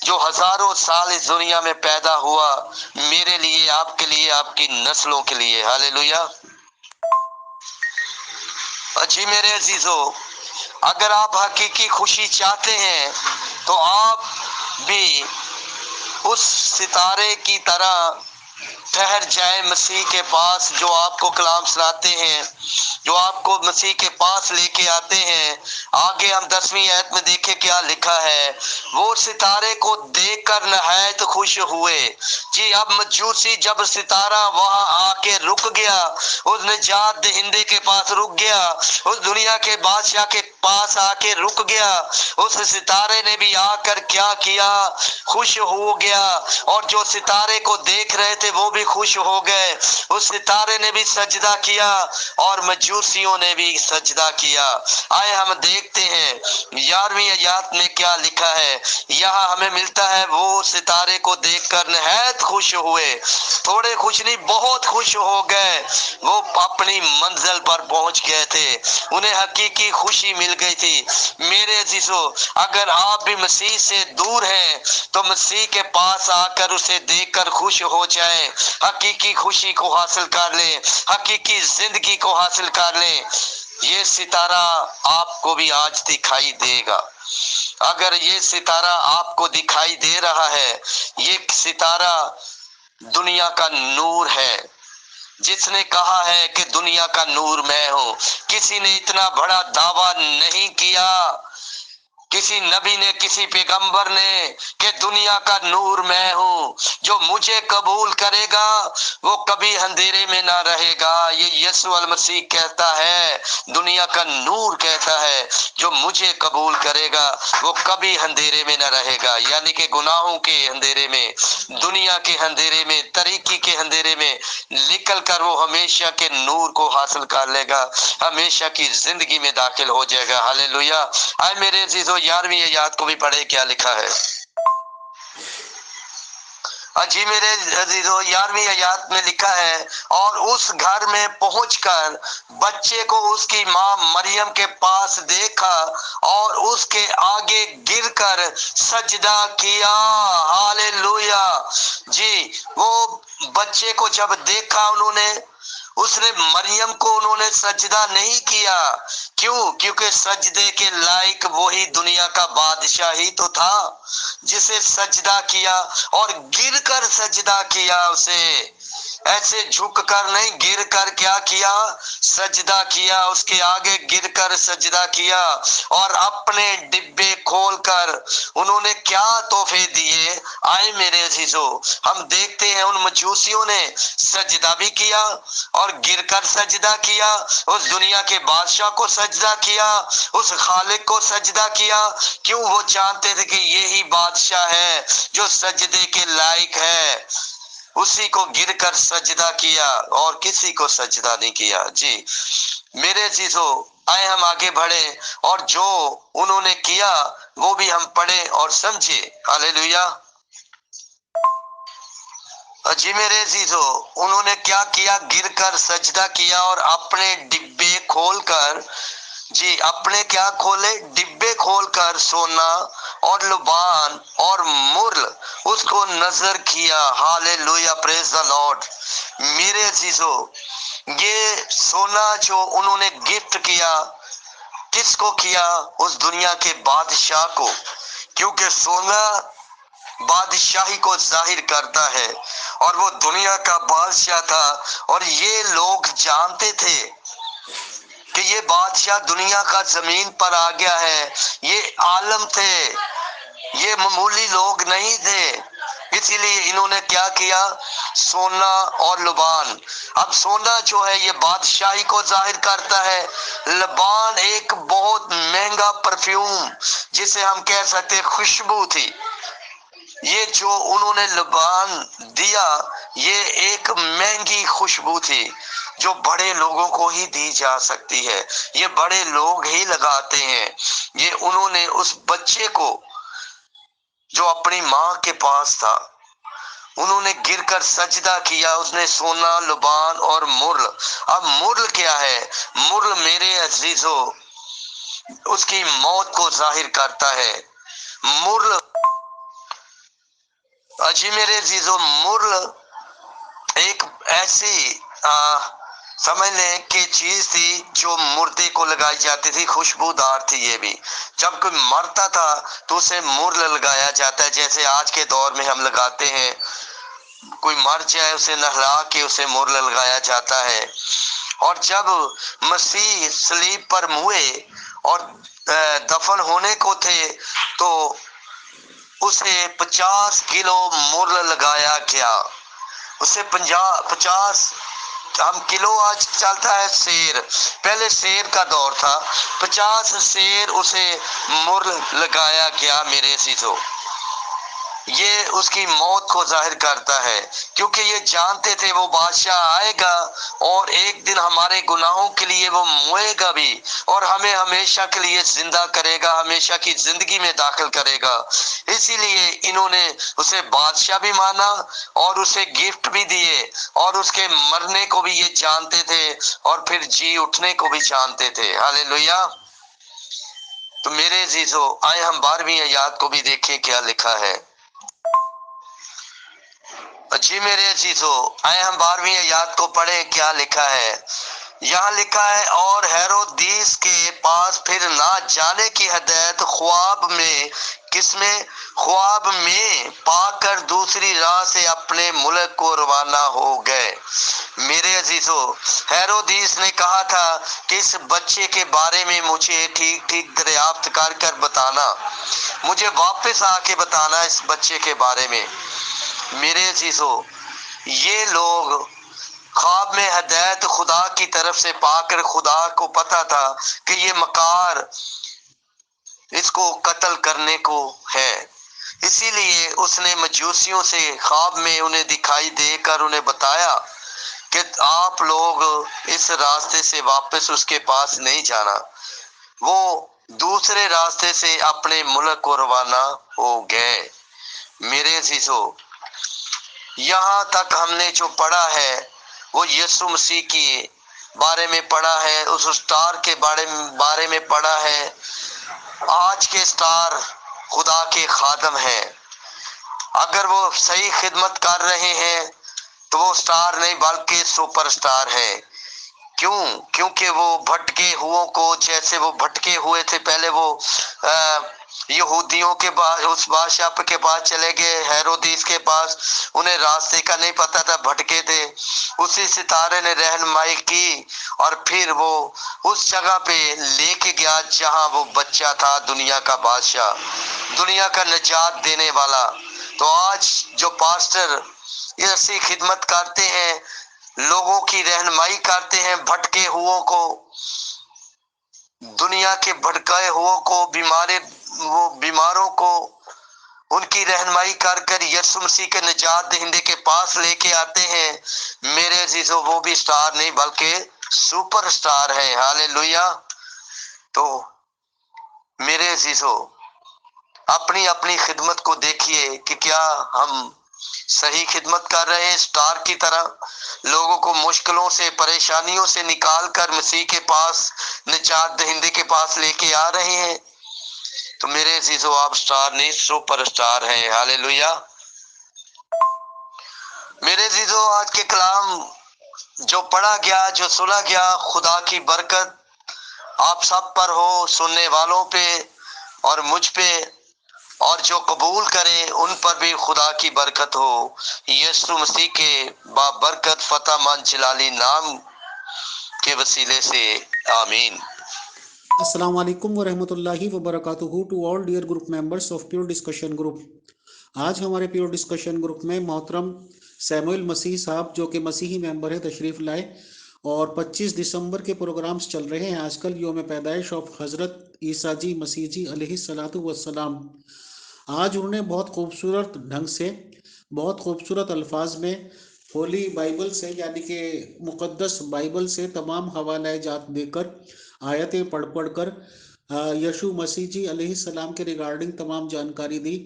जो हजारों साल इस दुनिया में पैदा हुआ, मेरे लिए, आपके लिए, आपकी नस्लों के लिए। हालेलुया। जी मेरे अजीजों, अगर आप हकीकी खुशी चाहते हैं तो आप भी उस सितारे की तरह ठहर जाए मसीह के पास, जो आपको कलाम सुनाते हैं, जो आपको मसीह के पास लेके आते हैं। आगे हम 10वीं आयत में देखें क्या लिखा है। वो सितारे को देखकर नहायत खुश हुए। जी, अब मजूसी जब सितारा वहां आके रुक गया, उस निजात दहिंदे के पास रुक गया, उस दुनिया के बादशाह के पास आके रुक गया, उस सितारे ने भी आकर क्या किया, खुश हो गया। और जो सितारे को देख रहे थे वो भी खुश हो गए। उस सितारे ने भी सजदा किया और मजूसियों ने भी सजदा किया। आए हम देखते हैं 11वीं आयत में क्या लिखा है। यहाँ हमें मिलता है वो सितारे को देखकर नहायत खुश हुए। थोड़े खुश नहीं, बहुत खुश हो गए। वो अपनी मंजिल पर पहुंच गए थे, उन्हें हकीकी खुशी मिल गई थी। मेरे अजीजों, अगर आप भी मसीह से दूर हैं तो मसीह के पास आकर उसे देखकर खुश हो जाएं, हकीकी खुशी को हासिल कर लें, हकीकी जिंदगी को हासिल कर लें। ये सितारा आपको भी आज दिखाई देगा। अगर ये सितारा आपको दिखाई दे रहा है, ये सितारा दुनिया का नूर है। जिसने कहा है कि दुनिया का नूर मैं हूं, किसी ने इतना बड़ा दावा नहीं किया, किसी नबी ने, किसी पैगंबर ने, कि दुनिया का नूर मैं हूं। जो मुझे कबूल करेगा वो कभी अंधेरे में ना रहेगा। ये यीशु अल मसीह कहता है, दुनिया का नूर कहता है, जो मुझे कबूल करेगा वो कभी अंधेरे में ना रहेगा। यानी कि गुनाहों के अंधेरे में, दुनिया के अंधेरे में, तरीकी के अंधेरे में निकल कर वो हमेशा के नूर को हासिल कर लेगा, हमेशा की जिंदगी में दाखिल हो जाएगा। हालेलुया। आए मेरे अजीजों, 11वीं आयत को भी पढ़े क्या लिखा है। जी मेरे अजीजों, 11वीं आयत में लिखा है, और उस घर में पहुंचकर बच्चे को उसकी मां मरियम के पास देखा और उसके आगे गिरकर सजदा किया। हालेलुया। जी, वो बच्चे को जब देखा उन्होंने, उसने मरियम को उन्होंने सजदा नहीं किया। क्यों? क्योंकि सजदे के लायक वही दुनिया का बादशाह ही तो था जिसे सजदा किया, और गिरकर सजदा किया। उसे ऐसे झुक कर नहीं, गिर कर क्या किया, सजदा किया। उसके आगे गिरकर सजदा किया और अपने डिब्बे खोलकर उन्होंने क्या तोहफे दिए। आए मेरे अजीजों, हम देखते हैं उन मजूसियों ने सजदा भी किया और गिरकर सजदा किया, उस दुनिया के बादशाह को सजदा किया, उस खालिक को सजदा किया। क्यों? वो जानते थे कि यही बादशाह है जो सजदे के लायक है। उसी को गिरकर सजदा किया और किसी को सजदा नहीं किया। जी मेरे चीजों, आए हम आगे बढ़े और जो उन्होंने किया वो भी हम पढ़े और समझे। हालेलुया। जी मेरे चीजों, उन्होंने क्या किया, गिरकर सजदा किया और अपने डिब्बे खोलकर, जी अपने क्या खोले, डिब्बे खोलकर सोना और लुबान और मुर्ल उसको नजर किया। Hallelujah, praise the Lord. मेरे अजीजों, ये सोना जो उन्होंने गिफ्ट किया, किसको किया? उस दुनिया के बादशाह को, क्योंकि सोना बादशाही को जाहिर करता है और वो दुनिया का बादशाह था। और ये लोग जानते थे कि ये बादशाह दुनिया का जमीन पर आ गया है। ये आलम थे, ये मामूली लोग नहीं थे। इसीलिए इन्होंने क्या किया, सोना और लुबान। अब सोना जो है ये बादशाही को जाहिर करता है, लुबान एक बहुत महंगा परफ्यूम जिसे हम कह सकते खुशबू थी। ये जो उन्होंने लुबान दिया ये एक महंगी खुशबू थी जो बड़े लोगों को ही दी जा सकती है, ये बड़े लोग ही लगाते हैं। ये उन्होंने उस बच्चे को जो अपनी माँ के पास था, उन्होंने गिरकर सजदा किया। उसने सोना, लुबान और मुर्ल। अब मुर्ल क्या है? मुर्ल मेरे अजीजों उसकी मौत को जाहिर करता है। मुर्ल, जी मेरे अजीजों, मुर्ल एक ऐसी समझ लें कि चीज थी जो मुर्दे को लगाई जाती थी, खुशबूदार थी। ये भी जब कोई मरता था तो उसे मुर्ल लगाया जाता है, जैसे आज के दौर में हम लगाते हैं। کوئی مر جائے اسے نہلا کے اسے مہر لگایا جاتا ہے. اور جب مسیح صلیب پر ہوئے اور دفن ہونے کو تھے تو اسے 50 کلو مہر لگایا گیا. اسے 50 ہم کلو آج چلتا ہے سیر، پہلے سیر کا دور تھا. 50 سیر اسے مہر لگایا گیا. میرے عزیزو یہ اس کی موت کو ظاہر کرتا ہے، کیونکہ یہ جانتے تھے وہ بادشاہ آئے گا اور ایک دن ہمارے گناہوں کے لیے وہ موئے گا بھی اور ہمیں ہمیشہ کے لیے زندہ کرے گا، ہمیشہ کی زندگی میں داخل کرے گا. اسی لیے انہوں نے اسے بادشاہ بھی مانا اور اسے گفٹ بھی دیے اور اس کے مرنے کو بھی یہ جانتے تھے اور پھر جی اٹھنے کو بھی جانتے تھے. ہاللیلویا. تو میرے عزیزو آئے ہم 12ویں آیات کو بھی دیکھیں کیا لکھا ہے. جی میرے عزیزو آئے ہم 12ویں آیات کو پڑھیں کیا لکھا ہے. یہاں لکھا ہے اور ہیرودیس کے پاس پھر نہ جانے کی ہدایت خواب میں، کس میں؟ خواب میں پا کر دوسری راہ سے اپنے ملک کو روانہ ہو گئے. میرے عزیزو ہیرودیس نے کہا تھا کہ اس بچے کے بارے میں مجھے ٹھیک ٹھیک دریافت کر کر بتانا، مجھے واپس آ کے بتانا اس بچے کے بارے میں. میرے عزیزو یہ لوگ خواب میں ہدایت خدا کی طرف سے پا کر خدا کو پتا تھا کہ یہ مکار اس کو قتل کرنے کو ہے، اسی لیے اس نے مجوسیوں سے خواب میں انہیں دکھائی دے کر انہیں بتایا کہ آپ لوگ اس راستے سے واپس اس کے پاس نہیں جانا. وہ دوسرے راستے سے اپنے ملک کو روانہ ہو گئے. میرے عزیزو یہاں تک ہم نے جو پڑھا ہے وہ یسوع مسیح کے بارے میں پڑھا ہے، اس اسٹار کے بارے میں پڑھا ہے. آج کے اسٹار خدا کے خادم ہیں. اگر وہ صحیح خدمت کر رہے ہیں تو وہ اسٹار نہیں بلکہ سپر اسٹار ہے. کیوں؟ کیونکہ وہ بھٹکے ہوئوں کو، جیسے وہ بھٹکے ہوئے تھے پہلے وہ یہودیوں کے پاس، اس بادشاہ کے پاس چلے گئے، ہیرودیس کے پاس، انہیں راستے کا نہیں پتا تھا، بھٹکے تھے. اسی ستارے نے رہنمائی کی اور پھر وہ اس جگہ پہ لے کے گیا جہاں وہ بچہ تھا، دنیا کا بادشاہ، دنیا کا نجات دینے والا. تو آج جو پاسٹر ایسی خدمت کرتے ہیں، لوگوں کی رہنمائی کرتے ہیں، بھٹکے ہوئوں کو، دنیا کے بھٹکائے ہوئوں کو، بیماروں کو ان کی رہنمائی کر کر یسوع مسیح کے نجات دہندے کے پاس لے کے آتے ہیں. میرے عزیزو وہ بھی اسٹار نہیں بلکہ سپر اسٹار ہے. ہاللیلویا. تو میرے عزیزو اپنی اپنی خدمت کو دیکھیے کہ کیا ہم صحیح خدمت کر رہے ہیں، اسٹار کی طرح لوگوں کو مشکلوں سے، پریشانیوں سے نکال کر مسیح کے پاس، نجات دہندے کے پاس لے کے آ رہے ہیں. تو میرے عزیزو آپ اسٹار نہیں سپر اسٹار ہیں. ہاللیلویا. میرے عزیزو آج کے کلام جو پڑھا گیا، جو سنا گیا، خدا کی برکت آپ سب پر ہو، سننے والوں پہ اور مجھ پہ، اور جو قبول کریں ان پر بھی خدا کی برکت ہو. یسوع مسیح کے بابرکت فتح مند جلالی نام کے وسیلے سے آمین. السلام علیکم ورحمۃ اللہ وبرکاتہ to all dear group members of pure discussion group. آج ہمارے پیور ڈسکشن گروپ میں محترم سیموئل مسیح صاحب جو کہ مسیحی ممبر ہے تشریف لائے، اور 25 دسمبر کے پروگرامز چل رہے ہیں آج کل، یوم پیدائش آف حضرت عیسیٰ جی مسیح جی علیہ الصلوۃ والسلام. آج انہوں نے بہت خوبصورت ڈھنگ سے، بہت خوبصورت الفاظ میں ہولی بائبل سے، یعنی کہ مقدس بائبل سے تمام حوالہ جات دے کر، آیتیں پڑھ کر یشوع مسیح جی علیہ السلام کے ریگارڈنگ تمام جانکاری دی،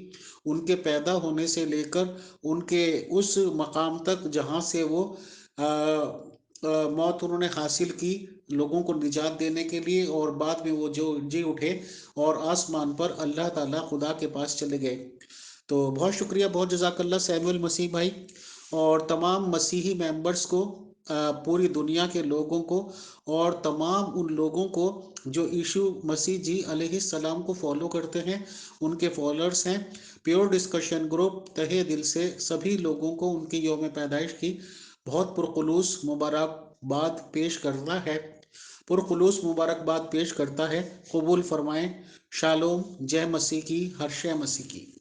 ان کے پیدا ہونے سے لے کر ان کے اس مقام تک جہاں سے وہ موت انہوں نے حاصل کی لوگوں کو نجات دینے کے لیے، اور بعد میں وہ جو جی اٹھے اور آسمان پر اللہ تعالیٰ خدا کے پاس چلے گئے. تو بہت شکریہ، بہت جزاک اللہ سیموئل مسیح بھائی اور تمام مسیحی ممبرس کو पूरी दुनिया के लोगों को और तमाम उन लोगों को जो यीशु मसीह जी अलैहिस्सलाम को फॉलो करते हैं, उनके फॉलोअर्स हैं। प्योर डिस्कशन ग्रुप तहे दिल से सभी लोगों को उनकी यौम पैदाइश की बहुत पुरखुलूस मुबारकबाद पेश करता है, पुरखुलूस मुबारकबाद पेश करता है। कबूल फरमाएं। शालोम, जय मसीह की, हर्षय मसीह की।